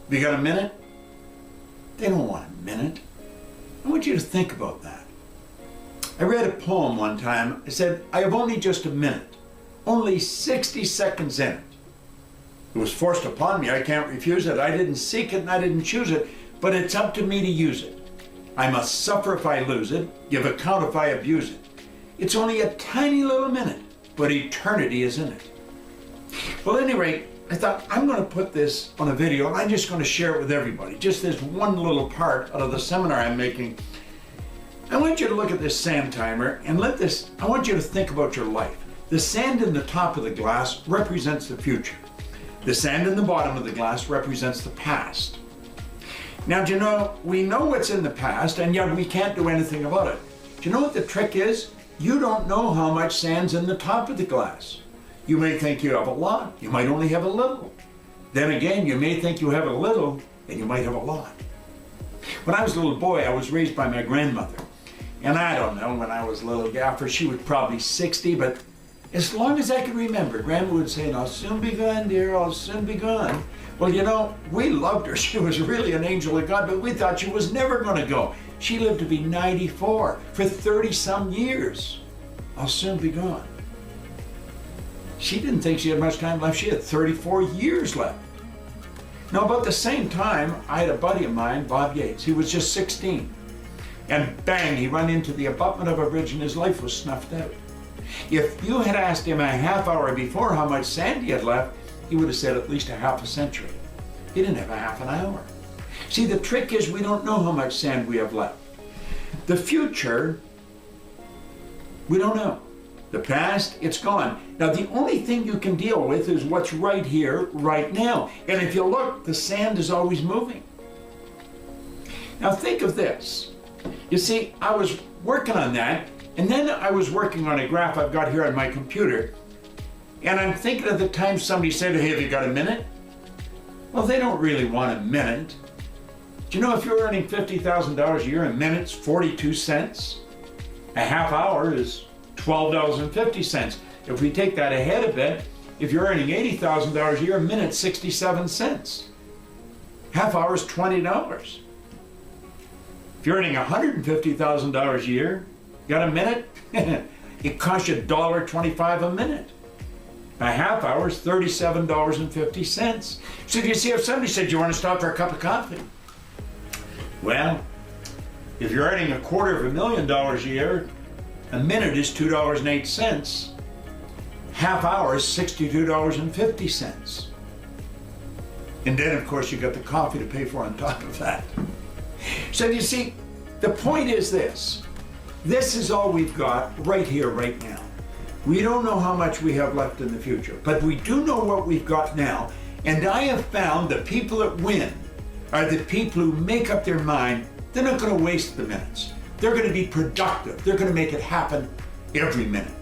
Have you got a minute? They don't want a minute. I want you to think about that. I read a poem one time. It said, I have only just a minute, only 60 seconds in it. It was forced upon me. I can't refuse it. I didn't seek it and I didn't choose it, but it's up to me to use it. I must suffer if I lose it, give account if I abuse it. It's only a tiny little minute, but eternity is in it. Well, at any rate, I thought I'm going to put this on a video and I'm just going to share it with everybody. Just this one little part out of the seminar I'm making. I want you to look at this sand timer and I want you to think about your life. The sand in the top of the glass represents the future. The sand in the bottom of the glass represents the past. Now, do you know, we know what's in the past and yet we can't do anything about it. Do you know what the trick is? You don't know how much sand's in the top of the glass. You may think you have a lot, you might only have a little. Then again, you may think you have a little, and you might have a lot. When I was a little boy, I was raised by my grandmother. And I don't know, when I was a little gaffer, she was probably 60, but as long as I could remember, Grandma would say, I'll soon be gone, dear, I'll soon be gone. Well, you know, we loved her. She was really an angel of God, but we thought she was never going to go. She lived to be 94 for 30-some years. I'll soon be gone. She didn't think she had much time left. She had 34 years left. Now, about the same time, I had a buddy of mine, Bob Yates. He was just 16. And bang, he ran into the abutment of a bridge and his life was snuffed out. If you had asked him a half hour before how much sand he had left, he would have said at least a half a century. He didn't have a half an hour. See, the trick is we don't know how much sand we have left. The future, we don't know. The past, it's gone. Now, the only thing you can deal with is what's right here, right now. And if you look, the sand is always moving. Now, think of this. You see, I was working on that, and then I was working on a graph I've got here on my computer, and I'm thinking of the time somebody said, hey, have you got a minute? Well, they don't really want a minute. Do you know if you're earning $50,000 a year, a minute's 42 cents? A half hour is $12.50. If we take that ahead a bit, if you're earning $80,000 a year, a minute's 67 cents. Half hour is $20. If you're earning $150,000 a year, you got a minute? It costs you $1.25 a minute. A half hour is $37.50. So you see, if somebody said, you want to stop for a cup of coffee? Well, if you're earning $250,000 a year, a minute is $2.08. Half hour is $62.50. And then, of course, you got the coffee to pay for on top of that. So you see, the point is this. This is all we've got right here, right now. We don't know how much we have left in the future, but we do know what we've got now. And I have found the people that win are the people who make up their mind. They're not going to waste the minutes. They're going to be productive. They're going to make it happen every minute.